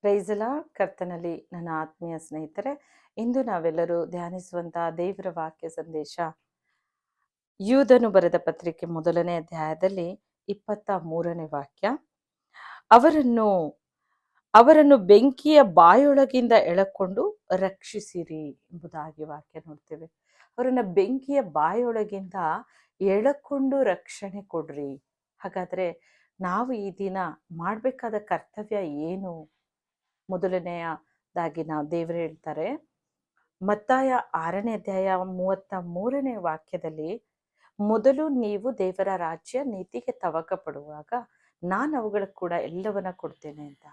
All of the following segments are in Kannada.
ಪ್ರೈಸಲ ಕರ್ತನಲ್ಲಿ ನನ್ನ ಆತ್ಮೀಯ ಸ್ನೇಹಿತರೆ, ಇಂದು ನಾವೆಲ್ಲರೂ ಧ್ಯಾನಿಸುವಂತಹ ದೇವರ ವಾಕ್ಯ ಸಂದೇಶ ಯೂದನು ಬರೆದ ಪತ್ರಿಕೆ 1ನೇ ಅಧ್ಯಾಯದಲ್ಲಿ 23ನೇ ವಾಕ್ಯ. ಅವರನ್ನು ಅವರನ್ನು ಬೆಂಕಿಯ ಬಾಯೊಳಗಿಂದ ಎಳಕೊಂಡು ರಕ್ಷಿಸಿರಿ ಎಂಬುದಾಗಿ ವಾಕ್ಯ ನೋಡ್ತೇವೆ. ಅವರನ್ನ ಬೆಂಕಿಯ ಬಾಯೊಳಗಿಂದ ಎಳಕೊಂಡು ರಕ್ಷಣೆ ಕೊಡ್ರಿ. ಹಾಗಾದ್ರೆ ನಾವು ಈ ದಿನ ಮಾಡಬೇಕಾದ ಕರ್ತವ್ಯ ಏನು? ಮೊದಲನೆಯದಾಗಿ ನಾವು ದೇವರು ಹೇಳ್ತಾರೆ, ಮತ್ತಾಯ 6ನೇ ಅಧ್ಯಾಯ 33ನೇ ವಾಕ್ಯದಲ್ಲಿ, ಮೊದಲು ನೀವು ದೇವರ ರಾಜ್ಯ ನೀತಿಗೆ ತವಕ ಪಡುವಾಗ ನಾನು ಅವುಗಳ ಕೂಡ ಎಲ್ಲವನ್ನ ಕೊಡ್ತೇನೆ ಅಂತ.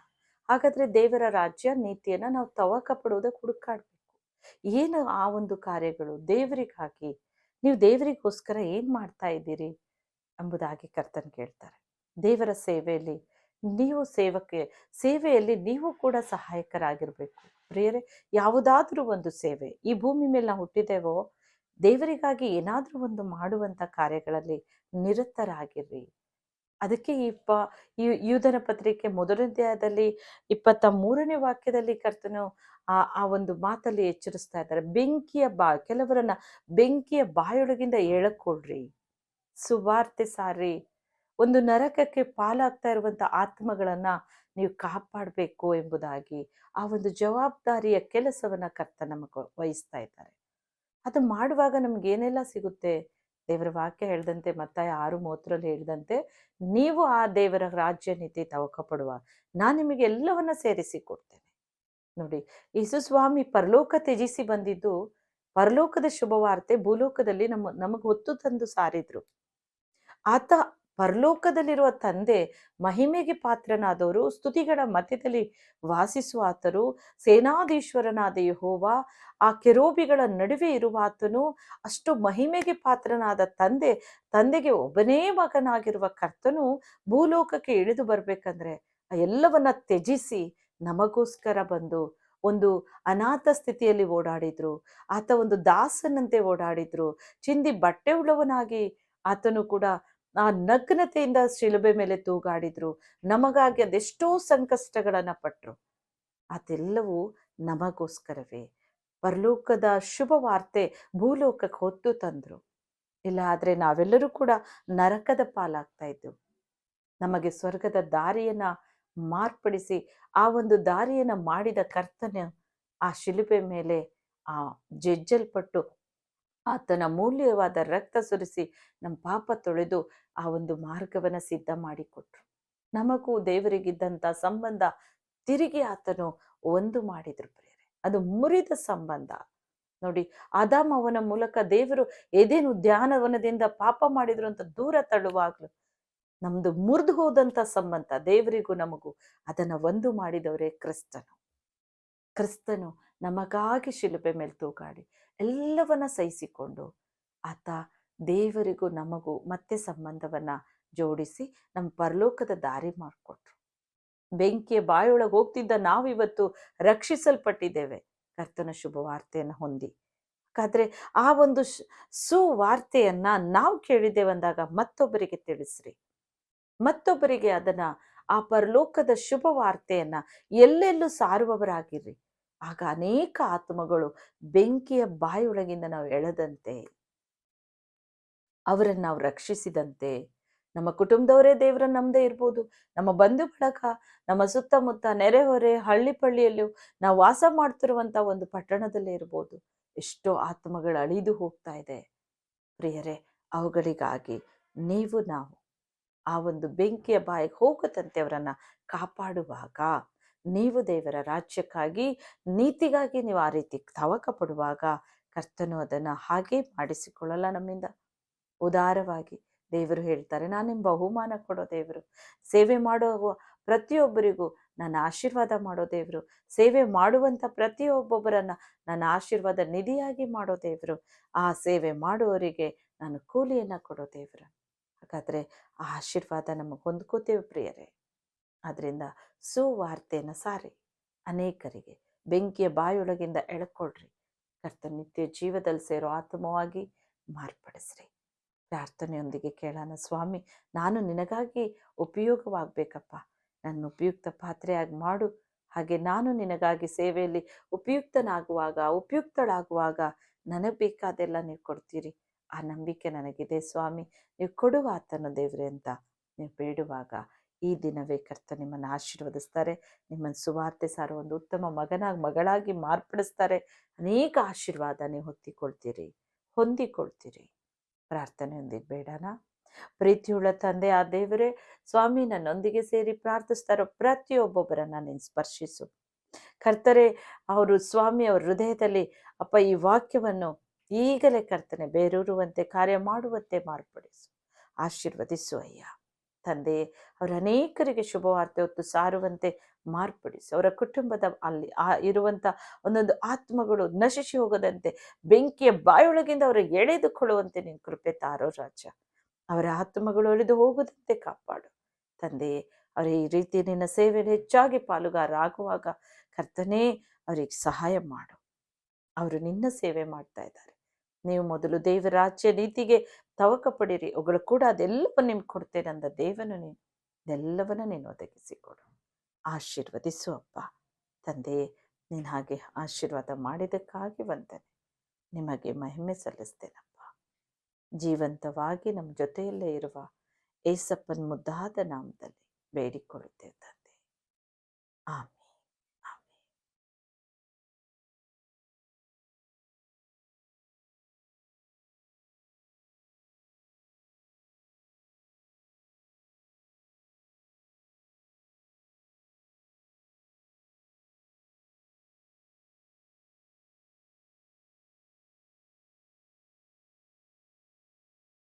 ಹಾಗಾದ್ರೆ ದೇವರ ರಾಜ್ಯ ನೀತಿಯನ್ನ ನಾವು ತವಕ ಪಡುವುದಕ್ಕೆ ಹುಡುಕಾಡ್ಬೇಕು. ಏನು ಆ ಒಂದು ಕಾರ್ಯಗಳು ದೇವರಿಗಾಗಿ? ನೀವು ದೇವರಿಗೋಸ್ಕರ ಏನ್ ಮಾಡ್ತಾ ಇದ್ದೀರಿ ಎಂಬುದಾಗಿ ಕರ್ತನ್ ಕೇಳ್ತಾರೆ. ದೇವರ ಸೇವೆಯಲ್ಲಿ ನೀವು ಸೇವೆಯಲ್ಲಿ ನೀವು ಕೂಡ ಸಹಾಯಕರಾಗಿರ್ಬೇಕು ಪ್ರಿಯರೇ. ಯಾವುದಾದ್ರೂ ಒಂದು ಸೇವೆ, ಈ ಭೂಮಿ ಮೇಲೆ ನಾವು ಹುಟ್ಟಿದ್ದೇವೋ ದೇವರಿಗಾಗಿ ಏನಾದ್ರೂ ಒಂದು ಮಾಡುವಂತ ಕಾರ್ಯಗಳಲ್ಲಿ ನಿರತರಾಗಿರ್ರಿ. ಅದಕ್ಕೆ ಯೂದನ ಪತ್ರಿಕೆ 1ನೇ ಅಧ್ಯಾಯದಲ್ಲಿ 23ನೇ ವಾಕ್ಯದಲ್ಲಿ ಕರ್ತನು ಆ ಒಂದು ಮಾತಲ್ಲಿ ಎಚ್ಚರಿಸ್ತಾ ಇದ್ದಾರೆ. ಕೆಲವರನ್ನ ಬೆಂಕಿಯ ಬಾಯೊಳಗಿಂದ ಎಳಕೊಳ್ರಿ, ಸುವಾರ್ತೆ ಸಾರಿ. ಒಂದು ನರಕಕ್ಕೆ ಪಾಲಾಗ್ತಾ ಇರುವಂತ ಆತ್ಮಗಳನ್ನ ನೀವು ಕಾಪಾಡಬೇಕು ಎಂಬುದಾಗಿ ಆ ಒಂದು ಜವಾಬ್ದಾರಿಯ ಕೆಲಸವನ್ನ ಕರ್ತ ನಮಗೆ ವಹಿಸ್ತಾ ಇದ್ದಾರೆ. ಅದು ಮಾಡುವಾಗ ನಮ್ಗೆ ಏನೆಲ್ಲ ಸಿಗುತ್ತೆ? ದೇವರ ವಾಕ್ಯ ಹೇಳ್ದಂತೆ, ಮತ್ತಾಯ 6:30 ಹೇಳ್ದಂತೆ, ನೀವು ಆ ದೇವರ ರಾಜ್ಯ ನೀತಿ ತವಕ ಪಡುವಾಗ ನಾನು ನಿಮಗೆ ಎಲ್ಲವನ್ನ ಸೇರಿಸಿ ಕೊಡ್ತೇನೆ. ನೋಡಿ, ಯೇಸು ಸ್ವಾಮಿ ಪರಲೋಕ ತ್ಯಜಿಸಿ ಬಂದಿದ್ದು ಪರಲೋಕದ ಶುಭವಾರ್ತೆ ಭೂಲೋಕದಲ್ಲಿ ನಮಗೆ ಹೊತ್ತು ತಂದು ಸಾರಿದ್ರು. ಆತ ಪರಲೋಕದಲ್ಲಿರುವ ತಂದೆ ಮಹಿಮೆಗೆ ಪಾತ್ರನಾದವರು, ಸ್ತುತಿಗಳ ಮಧ್ಯದಲ್ಲಿ ವಾಸಿಸುವ ಆತರು, ಸೇನಾಧೀಶ್ವರನಾದ ಯೆಹೋವ, ಆ ಕೆರೂಬಿಗಳ ನಡುವೆ ಇರುವ ಆತನು, ಅಷ್ಟು ಮಹಿಮೆಗೆ ಪಾತ್ರನಾದ ತಂದೆಗೆ ಒಬ್ಬನೇ ಮಗನಾಗಿರುವ ಕರ್ತನು ಭೂಲೋಕಕ್ಕೆ ಇಳಿದು ಬರ್ಬೇಕಂದ್ರೆ ಎಲ್ಲವನ್ನ ತ್ಯಜಿಸಿ ನಮಗೋಸ್ಕರ ಬಂದು ಒಂದು ಅನಾಥ ಸ್ಥಿತಿಯಲ್ಲಿ ಓಡಾಡಿದ್ರು. ಆತ ಒಂದು ದಾಸನಂತೆ ಓಡಾಡಿದ್ರು. ಚಿಂದಿ ಬಟ್ಟೆ ಉಳ್ಳವನಾಗಿ ಆತನು ಕೂಡ ಆ ನಗ್ನತೆಯಿಂದ ಶಿಲುಬೆ ಮೇಲೆ ತೂಗಾಡಿದ್ರು. ನಮಗಾಗಿ ಅದೆಷ್ಟೋ ಸಂಕಷ್ಟಗಳನ್ನ ಪಟ್ರು. ಅದೆಲ್ಲವೂ ನಮಗೋಸ್ಕರವೇ. ಪರಲೋಕದ ಶುಭ ವಾರ್ತೆ ಭೂಲೋಕಕ್ಕೆ ಹೊತ್ತು ತಂದ್ರು. ಇಲ್ಲ ಆದ್ರೆ ನಾವೆಲ್ಲರೂ ಕೂಡ ನರಕದ ಪಾಲಾಗ್ತಾ ಇದ್ದೆವು. ನಮಗೆ ಸ್ವರ್ಗದ ದಾರಿಯನ್ನ ಮಾರ್ಪಡಿಸಿ ಆ ಒಂದು ದಾರಿಯನ್ನ ಮಾಡಿದ ಕರ್ತನ ಆ ಶಿಲುಬೆ ಮೇಲೆ ಆ ಜಜ್ಜಲ್ಪಟ್ಟು ಆತನ ಮೂಲ್ಯವಾದ ರಕ್ತ ಸುರಿಸಿ ನಮ್ಮ ಪಾಪ ತೊಳೆದು ಆ ಒಂದು ಮಾರ್ಗವನ್ನ ಸಿದ್ಧ ಮಾಡಿಕೊಟ್ರು. ನಮಗೂ ದೇವರಿಗಿದ್ದಂತ ಸಂಬಂಧ ತಿರುಗಿ ಆತನು ಒಂದು ಮಾಡಿದ್ರು ಪ್ರಿಯರೇ. ಅದು ಮುರಿದ ಸಂಬಂಧ. ನೋಡಿ, ಆದಾಮ ಅವನ ಮೂಲಕ ದೇವರು ಏದೇನು ಉದ್ಯಾನವನದಿಂದ ಪಾಪ ಮಾಡಿದ್ರು ಅಂತ ದೂರ ತಳ್ಳುವಾಗ್ಲು ನಮ್ದು ಮುರಿದು ಹೋದಂತ ಸಂಬಂಧ ದೇವರಿಗೂ ನಮಗೂ ಅದನ್ನ ಒಂದು ಮಾಡಿದವರೇ ಕ್ರಿಸ್ತನು ನಮಗಾಗಿ ಶಿಲುಬೆ ಮೇಲೆ ತೂಗಾಡಿ ಎಲ್ಲವನ್ನ ಸಹಿಸಿಕೊಂಡು ಆತ ದೇವರಿಗೂ ನಮಗೂ ಮತ್ತೆ ಸಂಬಂಧವನ್ನ ಜೋಡಿಸಿ ನಮ್ಮ ಪರಲೋಕದ ದಾರಿ ಮಾಡಿಕೊಟ್ರು. ಬೆಂಕಿಯ ಬಾಯೊಳಗೆ ಹೋಗ್ತಿದ್ದ ನಾವಿವತ್ತು ರಕ್ಷಿಸಲ್ಪಟ್ಟಿದ್ದೇವೆ ಕರ್ತನ ಶುಭವಾರ್ತೆಯನ್ನು ಹೊಂದಿ. ಹಾಗಾದ್ರೆ ಆ ಒಂದು ಸುವಾರ್ತೆಯನ್ನ ನಾವು ಕೇಳಿದ್ದೇವಂದಾಗ ಮತ್ತೊಬ್ಬರಿಗೆ ತಿಳಿಸ್ರಿ. ಮತ್ತೊಬ್ಬರಿಗೆ ಅದನ್ನ ಆ ಪರಲೋಕದ ಶುಭ ವಾರ್ತೆಯನ್ನ ಎಲ್ಲೆಲ್ಲೂ ಸಾರುವವರಾಗಿರ್ರಿ. ಆಗ ಅನೇಕ ಆತ್ಮಗಳು ಬೆಂಕಿಯ ಬಾಯೊಳಗಿಂದ ನಾವು ಎಳೆದಂತೆ, ಅವರನ್ನು ನಾವು ರಕ್ಷಿಸಿದಂತೆ, ನಮ್ಮ ಕುಟುಂಬದವರೇ ದೇವರನ್ನ ನಮ್ದೇ ಇರ್ಬೋದು, ನಮ್ಮ ಬಂಧು ಬಳಗ, ನಮ್ಮ ಸುತ್ತಮುತ್ತ ನೆರೆಹೊರೆ ಹಳ್ಳಿ ಪಳ್ಳಿಯಲ್ಲೂ ನಾವು ವಾಸ ಮಾಡ್ತಿರುವಂತ ಒಂದು ಪಟ್ಟಣದಲ್ಲೇ ಇರ್ಬೋದು, ಎಷ್ಟೋ ಆತ್ಮಗಳು ಅಳಿದು ಹೋಗ್ತಾ ಇದೆ ಪ್ರಿಯರೇ. ಅವುಗಳಿಗಾಗಿ ನಾವು ಆ ಒಂದು ಬೆಂಕಿಯ ಬಾಯಿಗೆ ಹೋಗದಂತೆ ಅವರನ್ನ ಕಾಪಾಡುವಾಗ, ನೀವು ದೇವರ ರಾಜ್ಯಕ್ಕಾಗಿ ನೀತಿಗಾಗಿ ನೀವು ಆ ರೀತಿ ತವಕ ಪಡುವಾಗ ಕರ್ತನು ಅದನ್ನ ಹಾಗೆ ಮಾಡಿಸಿಕೊಳ್ಳಲ್ಲ ನಮ್ಮಿಂದ. ಉದಾರವಾಗಿ ದೇವರು ಹೇಳ್ತಾರೆ, ನಾನು ನಿಮ್ ಬಹುಮಾನ ಕೊಡೋ ದೇವರು, ಸೇವೆ ಮಾಡೋ ಪ್ರತಿಯೊಬ್ಬರಿಗೂ ನನ್ನ ಆಶೀರ್ವಾದ ಮಾಡೋ ದೇವರು, ಸೇವೆ ಮಾಡುವಂತ ಪ್ರತಿಯೊಬ್ಬೊಬ್ಬರನ್ನ ನನ್ನ ಆಶೀರ್ವಾದ ನಿಧಿಯಾಗಿ ಮಾಡೋ ದೇವರು, ಆ ಸೇವೆ ಮಾಡುವವರಿಗೆ ನಾನು ಕೂಲಿಯನ್ನ ಕೊಡೋ ದೇವರು. ಹಾಗಾದ್ರೆ ಆ ಆಶೀರ್ವಾದ ನಮಗೆ ಹೊಂದ್ಕೋತೇವೆ ಪ್ರಿಯರೇ. ಆದ್ರಿಂದ ಸುವಾರ್ತೆಯನ್ನ ಸಾರಿ, ಅನೇಕರಿಗೆ ಬೆಂಕಿಯ ಬಾಯೊಳಗಿಂದ ಎಳ್ಕೊಳ್ರಿ. ಕರ್ತ ನಿತ್ಯ ಜೀವದಲ್ಲಿ ಸೇರೋ ಆತ್ಮವಾಗಿ ಮಾರ್ಪಡಿಸ್ರಿ. ಪ್ರಾರ್ಥನೆಯೊಂದಿಗೆ ಕೇಳೋಣ. ಸ್ವಾಮಿ, ನಾನು ನಿನಗಾಗಿ ಉಪಯೋಗವಾಗಬೇಕಪ್ಪ, ನನ್ನ ಉಪಯುಕ್ತ ಪಾತ್ರೆಯಾಗಿ ಮಾಡು. ಹಾಗೆ ನಾನು ನಿನಗಾಗಿ ಸೇವೆಯಲ್ಲಿ ಉಪಯುಕ್ತಳಾಗುವಾಗ ನನಗೆ ಬೇಕಾದೆಲ್ಲ ನೀವು ಕೊಡ್ತೀರಿ. ಆ ನಂಬಿಕೆ ನನಗಿದೆ ಸ್ವಾಮಿ, ನೀವು ಕೊಡುವ ಆತನು ದೇವ್ರೆ ಅಂತ ನೀವು ಬೇಡುವಾಗ ಈ ದಿನವೇ ಕರ್ತ ನಿಮ್ಮನ್ನು ಆಶೀರ್ವದಿಸ್ತಾರೆ. ನಿಮ್ಮನ್ನು ಸುವಾರ್ತೆ ಸಾರುವ ಒಂದು ಉತ್ತಮ ಮಗಳಾಗಿ ಮಾರ್ಪಡಿಸ್ತಾರೆ. ಅನೇಕ ಆಶೀರ್ವಾದ ನೀವು ಹೊಂದಿಕೊಳ್ತೀರಿ. ಪ್ರಾರ್ಥನೆಯೊಂದಿಗೆ ಬೇಡನಾ? ಪ್ರೀತಿಯುಳ್ಳ ತಂದೆ ಆ ದೇವರೇ, ಸ್ವಾಮಿ, ನನ್ನೊಂದಿಗೆ ಸೇರಿ ಪ್ರಾರ್ಥಿಸ್ತಾರೋ ಪ್ರತಿಯೊಬ್ಬೊಬ್ಬರನ್ನ ನೀನು ಸ್ಪರ್ಶಿಸು ಕರ್ತರೆ. ಅವರು ಸ್ವಾಮಿ ಅವ್ರ ಹೃದಯದಲ್ಲಿ ಅಪ್ಪ ಈ ವಾಕ್ಯವನ್ನು ಈಗಲೇ ಕರ್ತನೆ ಬೇರೂರುವಂತೆ ಕಾರ್ಯ ಮಾಡುವಂತೆ ಮಾರ್ಪಡಿಸು, ಆಶೀರ್ವದಿಸು ಅಯ್ಯ ತಂದೆ. ಅವರ ಅನೇಕರಿಗೆ ಶುಭವಾರ್ತೆ ಹೊತ್ತು ಸಾರುವಂತೆ ಮಾರ್ಪಡಿಸು. ಅವರ ಕುಟುಂಬದ ಅಲ್ಲಿ ಇರುವಂಥ ಒಂದೊಂದು ಆತ್ಮಗಳು ನಶಿಸಿ ಹೋಗದಂತೆ ಬೆಂಕಿಯ ಬಾಯೊಳಗಿಂದ ಅವರು ಎಳೆದುಕೊಳ್ಳುವಂತೆ ನೀನು ಕೃಪೆ ತಾರೋ ರಾಜ. ಅವರ ಆತ್ಮಗಳು ಅಳಿದು ಹೋಗದಂತೆ ಕಾಪಾಡು ತಂದೆ. ಅವರ ಈ ರೀತಿ ನಿನ್ನ ಸೇವೆಯಲ್ಲಿ ಹೆಚ್ಚಾಗಿ ಪಾಲುಗಾರರಾಗುವಾಗ ಕರ್ತನೇ ಅವರಿಗೆ ಸಹಾಯ ಮಾಡು. ಅವರು ನಿನ್ನ ಸೇವೆ ಮಾಡ್ತಾ ಇದ್ದಾರೆ. ನೀವು ಮೊದಲು ದೇವರ ರಾಜ್ಯ ನೀತಿಗೆ ತವಕ ಪಡಿರಿ, ಅವುಗಳು ಕೂಡ ಅದೆಲ್ಲವನ್ನು ನಿಮ್ಗೆ ಕೊಡ್ತೇನೆ ಅಂದ ದೇವನು ನೀನು ಇದೆಲ್ಲವನ್ನ ನೀನು ಒದಗಿಸಿಕೊಡು. ಆಶೀರ್ವದಿಸು ಅಪ್ಪ ತಂದೆ. ನೀನು ಹಾಗೆ ಆಶೀರ್ವಾದ ಮಾಡಿದ್ದಕ್ಕಾಗಿ ವಂದನೆ. ನಿಮಗೆ ಮಹಿಮೆ ಸಲ್ಲಿಸ್ತೇನಪ್ಪ. ಜೀವಂತವಾಗಿ ನಮ್ಮ ಜೊತೆಯಲ್ಲೇ ಇರುವ ಏಸಪ್ಪನ ಮುದ್ದಾದ ನಾಮದಲ್ಲಿ ಬೇಡಿಕೊಳ್ಳುತ್ತೇವೆ ತಂದೆ. ಆಮೇಲೆ.